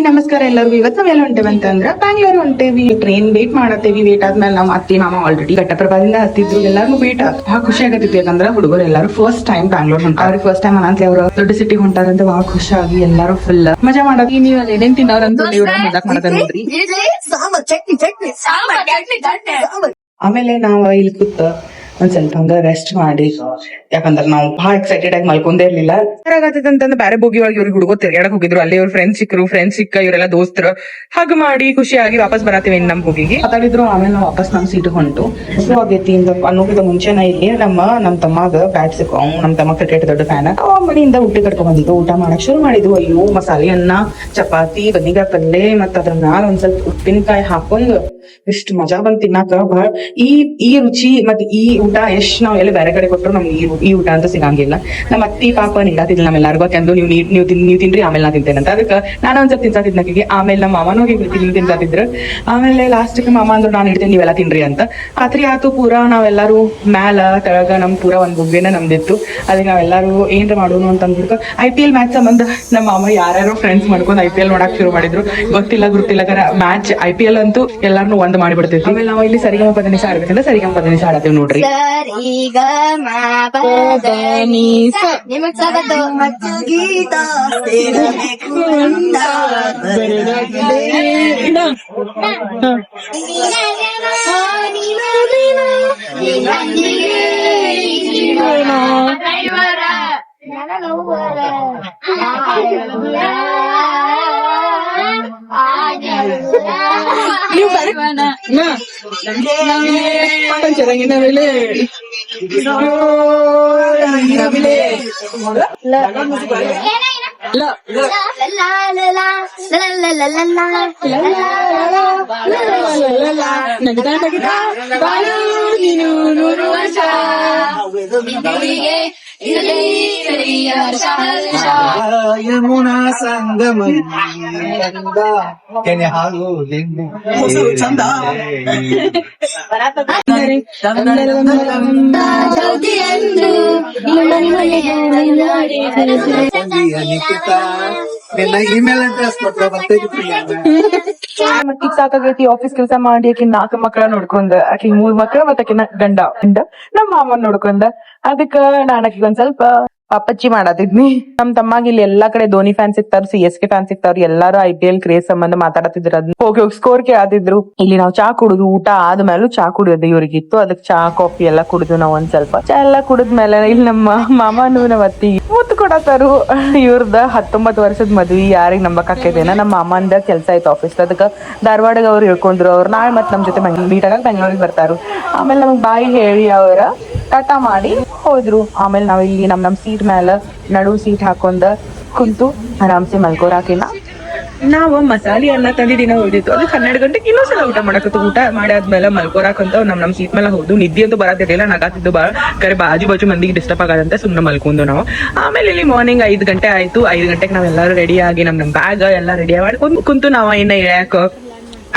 ನಮಸ್ಕಾರ ಎಲ್ಲರಿಗೂ. ಇವತ್ತು ನಾವ್ ಎಲ್ಲ ಹೊಂಟೇವಿ ಅಂತಂದ್ರ ಬ್ಯಾಂಗ್ಳೂರ್ ಹೊಂಟೇವಿ. ಟ್ರೈನ್ ವೇಟ್ ಮಾಡತ್ತೇವಿ. ವೇಟ್ ಆದ್ಮೇಲೆ ನಾವ್ ಅತ್ತಿ ಮಾಮ ಆಲ್ರೆಡಿ ಘಟ್ಟಪ್ರಭಾದಿಂದ ಹತ್ತಿದ್ರು. ಎಲ್ಲಾರು ವೇಟ್ ಬಹಳ ಖುಷಿ ಆಗತ್ತಿತ್ತು. ಯಾಕಂದ್ರ ಹುಡುಗರು ಎಲ್ಲಾರು ಫಸ್ಟ್ ಟೈಮ್ ಬ್ಯಾಂಗ್ಳೂರ್ ಹೊಂಟ. ಅವ್ರಿಗೆ ಫಸ್ಟ್ ಟೈಮ್ ಅನ್ನಂತ ಅವ್ರು ದೊಡ್ಡ ಸಿಟಿ ಹೊಂಟಾರಂತ ಬಹಳ ಖುಷಿ ಆಗಿ ಎಲ್ಲಾರು ಫುಲ್ ಮಜಾ ಮಾಡೋದು. ನೀವು ಅಲ್ಲಿ ಏನೇನ್ ತಿನ್ನೋರಂತ ನೀವು ಮಜಾಕ್ ಮಾಡತ್ತ ನೋಡ್ರಿ. ಆಮೇಲೆ ನಾವ್ ಇಲ್ಲಿ ಕೂತ ಒಂದ್ ಸ್ವಲ್ಪ ಹಂಗ ರೆಸ್ಟ್ ಮಾಡಿ, ಯಾಕಂದ್ರ ನಾವು ಬಹಳ ಎಕ್ಸೈಟೆಡ್ ಆಗಿ ಮಲ್ಕೊಂಡೇ ಇರ್ಲಿಲ್ಲ. ಆಗತ್ತಂತಂದ್ರೆ ಬೇರೆ ಬೋಗಿ ಒಳಗೆ ಇವ್ರಿಗೆ ಹುಡುಗೋ ತಿರ್ಗಾಡಕ್ ಹೋಗಿದ್ರು. ಅಲ್ಲಿ ಅವ್ರ ಫ್ರೆಂಡ್ಸ್ ಸಿಕ್ಕ ಇವರೆಲ್ಲ ದೋಸ್ತರು ಹಾಗ ಮಾಡಿ ಖುಷಿಯಾಗಿ ವಾಪಸ್ ಬರತ್ತೀವಿ ನಮ್ ಬೋಗಿಗೆ ಮಾತಾಡಿದ್ರು. ಆಮೇಲೆ ನಾವು ವಾಪಸ್ ನಮ್ ಸೀಟ್ ಹೊಂಟು. ಆಗೈತಿ ಅನ್ನೋಕಿಂತ ಮುಂಚೆನ ಇಲ್ಲಿ ನಮ್ ತಮ್ಮಾಗ ಬ್ಯಾಟ್ ಸಿಕ್ಕ. ನಮ್ ತಮ್ಮ ಕ್ರಿಕೆಟ್ ದೊಡ್ಡ ಫ್ಯಾನ್. ಅವ ಮನೆಯಿಂದ ಊಟ ಕಟ್ಕೊಂಡ್ ಬಂದಿದ್ದು. ಊಟ ಮಾಡಕ್ ಶುರು ಮಾಡಿದ್ವು. ಅಯ್ಯೋ, ಮಸಾಲೆ ಅನ್ನ, ಚಪಾತಿ, ಬದ್ನಿಕಾಯಿ ಪಲ್ಲೆ, ಮತ್ತ ಅದ್ರ ಮ್ಯಾಲ ಒಂದ್ ಸ್ವಲ್ಪ ಉಪ್ಪಿನಕಾಯಿ ಹಾಕೊಂಡ್ ಇಷ್ಟು ಮಜಾ ಬಂದ್ ತಿನ್ನಾಕ. ಬಹಳ ಈ ರುಚಿ ಮತ್ ಈ ಊಟ ಎಷ್ಟ್ ನಾವ್ ಎಲ್ಲ ಬೇರೆ ಕಡೆ ಕೊಟ್ಟರು ನಮ್ಗೆ ಈ ಊಟ ಅಂತ ಸಿಗಂಗಿಲ್ಲ. ನಮ್ಮ ಅತ್ತಿ ಪಾಪ ನೀಡಾತಿದ್ಲ ನಮ್ಮೆಲ್ಲರಿಗೂ. ಯಾಕಂದ್ರೆ ನೀವು ತಿನ್ರಿ ಆಮೇಲೆ ನಾ ತಿಂತೇನಂತ. ಅದಕ್ಕೆ ನಾನು ಒಂದ್ಸಲ ತಿನ್ಸಾತಿದ್ನಕಿಗೆ. ಆಮೇಲೆ ನಮ್ಮ ಮಾಮನೂ ತಿನ್ಸಾತಿದ್ರು. ಆಮೇಲೆ ಲಾಸ್ಟ್ ಮಾಮ ಅಂದ್ರು ನಾನು ಇಡ್ತೇನೆ, ನೀವೆಲ್ಲ ತಿನ್ರಿ ಅಂತ. ರಾತ್ರಿ ಆತು ಪೂರಾ ನಾವೆಲ್ಲರೂ ಮ್ಯಾಲ ತೆಳಗ ನಮ್ ಪೂರಾ ಒಂದ್ ಬುಗ್ಗೆನ ನಮ್ದಿತ್ತು. ಅದಕ್ಕೆ ನಾವೆಲ್ಲರೂ ಏನ್ರ ಮಾಡೋನು ಅಂತ ಅಂದ್ಬಿಟ್ಟು IPL ಮ್ಯಾಚ್ ಸಂಬಂಧ ನಮ್ಮ ಮಾಮ ಯಾರ್ಯಾರೋ ಫ್ರೆಂಡ್ಸ್ ಮಾಡ್ಕೊಂಡು IPL ನೋಡಕ್ ಶುರು ಮಾಡಿದ್ರು. ಗೊತ್ತಿಲ್ಲ ಮ್ಯಾಚ್ IPL ಅಂತೂ ಎಲ್ಲಾರು ಒಂದ್ ಮಾಡಿಬಿಡ್ತೈತಿ. ಆಮೇಲೆ ನಾವು ಇಲ್ಲಿ ಸರಿಗಮ ಪದನಿಸ ಆಡ್ಬೇಕಂದ್ರೆ ಸರಿಗಮ ಪದನಿಸ ಆಡತ್ತೇವ್ ನೋಡ್ರಿ. ಯಮುನಾ ಸಂಗಮ ಹಾಲು ಚಂದ ಇಮೇಲ್ ಅಡ್ರೆಸ್ ಮತ್ತೀಗ ಸಾಕಾಗೈತಿ ಆಫೀಸ್ ಕೆಲಸ ಮಾಡಿ. ಆಕಿ 4 ಮಕ್ಕಳ ನೋಡ್ಕೊಂಡ, ಆಕಿ 3 ಮಕ್ಕಳ ಮತ್ತೆ ಆಕಿನ ಗಂಡ ನಮ್ಮ ಮಾಮನ್ ನೋಡ್ಕೊಂಡ. ಅದಕ್ಕ ನಾನ್ ಆಕಿಗೆ ಒಂದ್ ಸ್ವಲ್ಪ ಪಾಪಚ್ಚಿ ಮಾಡತಿದ್ನಿ. ನಮ್ ತಮ್ಮಾಗ ಇಲ್ಲಿ ಎಲ್ಲಾ ಕಡೆ ಧೋನಿ ಫ್ಯಾನ್ ಸಿಗ್ತಾರ, CSK ಫ್ಯಾನ್ ಸಿಗ್ತಾರ. ಎಲ್ಲಾರು IPL ಕ್ರೇಜ್ ಸಂಬಂಧ ಮಾತಾಡತಿದ್ರು. ಅದ್ ಹೋಗಿ ಸ್ಕೋರ್ ಕೇಳಾತಿದ್ರು. ಇಲ್ಲಿ ನಾವು ಚಾ ಕುಡುದು, ಊಟ ಆದ್ಮೇಲೂ ಚಾ ಕುಡಿಯೋದು ಇವ್ರಿಗಿತ್ತು. ಅದಕ್ ಚಾ ಕಾಫಿ ಎಲ್ಲಾ ಕುಡಿದು ನಾವ್ ಒಂದ್ ಸ್ವಲ್ಪ ಚಾ ಎಲ್ಲಾ ಕುಡಿದ್ಮೇಲೆ ಇಲ್ಲಿ ನಮ್ಮ ಮಾಮನು ನಮ್ಮ ಅತ್ತಿಗೆ ಮುತ್ತು ಕೊಡತಾರು. ಇವ್ರದ 19 ವರ್ಷದ ಮದ್ವಿ. ಯಾರಿಗ್ ನಂಬಕ್ ಆಕೈತೇನ. ನಮ್ಮ ಮಾಮಂದ ಕೆಲ್ಸ ಐತೆ ಆಫೀಸ್. ಅದಕ್ಕ ಧಾರವಾಡಗ ಅವ್ರು ಹೇಳ್ಕೊಂಡ್ರು. ಅವ್ರು ನಾಳೆ ಮತ್ ನಮ್ ಜೊತೆ ಮೀಟ್ ಆಗಕ್ ಬೆಂಗಳೂರಿಗೆ ಬರ್ತಾರು. ಆಮೇಲೆ ನಮಗ್ ಬಾಯಿ ಹೇಳಿ ಅವರ ಟಾಟಾ ಮಾಡಿ ಹೋದ್ರು. ಆಮೇಲೆ ನಾವ್ ಇಲ್ಲಿ ನಮ್ ಸೀಟ್ ಮೇಲೆ ನಡು ಸೀಟ್ ಹಾಕೊಂಡ ಕುಂತು ಆರಾಮ್ಸೆ ಮಲ್ಕೋರಾಕಿನ ನಾವು ಮಸಾಲೆ ಅನ್ನ ತಂದಿದ್ದೀನ ಉಳಿದಿತ್ತು. ಅದಕ್ಕೆ 12 ಗಂಟೆಗೆ ಇನ್ನೊಂದ್ಸಲ ಊಟ ಮಾಡಕತ್ತು. ಊಟ ಮಾಡಾದ್ಮೇಲೆ ಮಲ್ಕೋರಾಕಂತ ನಮ್ ಸೀಟ್ ಮೇಲೆ ಹೋದು. ನಿದ್ದೆ ಅಂತೂ ಬರತ್ತಿರ್ಲಿಲ್ಲ, ನಗಾತಿದ್ದು ಬಾಳ. ಕರೆ ಬಾಜು ಮಂದಿಗೆ ಡಿಸ್ಟರ್ಬ್ ಆಗದಂತೆ ಸುಮ್ಮನೆ ಮಲ್ಕೊಂಡು ನಾವು. ಆಮೇಲೆ ಇಲ್ಲಿ ಮಾರ್ನಿಂಗ್ 5 ಗಂಟೆ ಆಯ್ತು. 5 ಗಂಟೆಗೆ ನಾವೆಲ್ಲರೂ ರೆಡಿ ಆಗಿ ನಮ್ ಬ್ಯಾಗ್ ಎಲ್ಲ ರೆಡಿ ಮಾಡ್ಕೊಂಡು ಕುಂತು ನಾವ ಇನ್ನ ಇಳ್ಯಾಕ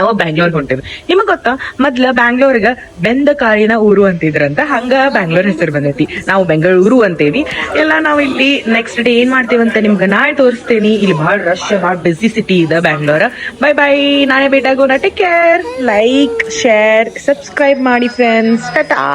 ಅವ ಬ್ಯಾಂಗ್ಳೂರ್ ಹೊಂಟಿದ್ವಿ. ನಿಮಗ್ ಗೊತ್ತಾ, ಮೊದ್ಲ ಬ್ಯಾಂಗ್ಳೂರ್ಗ ಬೆಂದ ಕಾಳಿನ ಊರು ಅಂತಿದ್ರಂತ. ಹಂಗ ಬ್ಯಾಂಗ್ಳೂರ್ ಹೆಸರು ಬಂದೈತಿ. ನಾವು ಬೆಂಗಳೂರು ಅಂತೇವಿ ಎಲ್ಲ. ನಾವ್ ಇಲ್ಲಿ ನೆಕ್ಸ್ಟ್ ಡೇ ಏನ್ ಮಾಡ್ತೇವಂತ ನಿಮ್ಗೆ ನಾಳೆ ತೋರಿಸ್ತೇನಿ. ಇಲ್ಲಿ ಬಹಳ ರಶ್, ಬಹಳ ಬಿಸಿ ಸಿಟಿ ಇದೆ ಬ್ಯಾಂಗ್ಳೂರ್. ಬೈ ಬೈ, ನಾಳೆ ಭೇಟಾಗೋಣ. Take care. Like, share, subscribe ಮಾಡಿ ಫ್ರೆಂಡ್ಸ್. ಟಾಟಾ.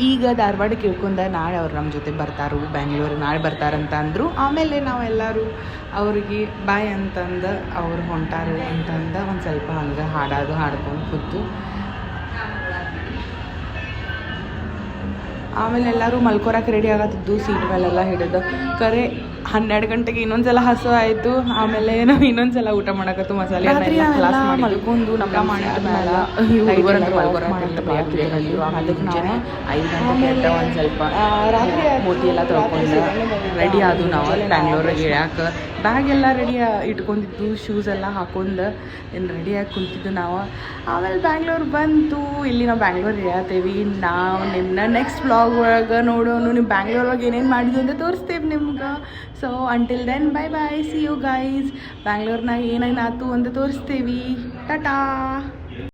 ಈಗ ಧಾರವಾಡಕ್ಕೆ ಇಳ್ಕೊಂಡ ನಾಳೆ ಅವ್ರು ನಮ್ಮ ಜೊತೆ ಬರ್ತಾರು. ಬ್ಯಾಂಗ್ಳೂರು ನಾಳೆ ಬರ್ತಾರಂತ ಅಂದರು. ಆಮೇಲೆ ನಾವೆಲ್ಲರೂ ಅವ್ರಿಗೆ ಬಾಯ್ ಅಂತಂದು ಅವ್ರು ಹೊಂಟಾರು ಅಂತಂದ ಒಂದು ಸ್ವಲ್ಪ ಹಂಗೆ ಹಾಡ್ಕೊಂಡು ಕೂತು. ಆಮೇಲೆ ಎಲ್ಲರೂ ಮಲ್ಕೊರಕ್ಕೆ ರೆಡಿ ಆಗತ್ತಿದ್ದು. ಸೀಟ್ ಮೇಲೆಲ್ಲ ಹಿಡಿದು ಕರೆ 12 ಗಂಟೆಗೆ ಇನ್ನೊಂದ್ಸಲ ಹಸು ಆಯ್ತು. ಆಮೇಲೆ ನಾವು ಇನ್ನೊಂದ್ಸಲ ಊಟ ಮಾಡಕತ್ತು ಮಸಾಲೆ ಮಲ್ಕೊಂಡು ನಮ್ಮ ಮಾಡಿದ ಮೇಲೆ ಅದಕ್ಕೆ ನಾವು 5 ಗಂಟೆಗೆ ಒಂದು ಸ್ವಲ್ಪ ಮೋತಿ ಎಲ್ಲ ತೊಳ್ಕೊಂಡು ರೆಡಿ ಆದವು. ನಾವು ಬ್ಯಾಂಗ್ಳೂರಿಗೆ ಇಳ್ಯಾಕೆ ಬ್ಯಾಗ್ ಎಲ್ಲ ರೆಡಿ ಇಟ್ಕೊಂಡಿದ್ದು, ಶೂಸ್ ಎಲ್ಲ ಹಾಕೊಂಡು ಏನು ರೆಡಿಯಾಗಿ ಕುಂತಿದ್ದು ನಾವು. ಆಮೇಲೆ ಬ್ಯಾಂಗ್ಳೂರ್ ಬಂತು. ಇಲ್ಲಿ ನಾವು ಬ್ಯಾಂಗ್ಳೂರ್ ಇಳ್ಯಾತೇವಿ. ನಾವು ನಿಮ್ಮನ್ನ ನೆಕ್ಸ್ಟ್ ವ್ಲಾಗ್ ಒಳಗೆ ನೋಡೋಣ. ನೀವು ಬ್ಯಾಂಗ್ಳೂರ್ ಒಳಗೆ ಏನೇನು ಮಾಡಿದ್ವಿ ಅಂತ ತೋರಿಸ್ತೇವೆ ನಿಮ್ಗೆ. So until then bye bye, see you guys. ಬ್ಯಾಂಗ್ಳೂರ್ನಾಗ ಏನೇನಾಯ್ತು ಅಂತ ತೋರಿಸ್ತೇವಿ. ಟಾಟಾ.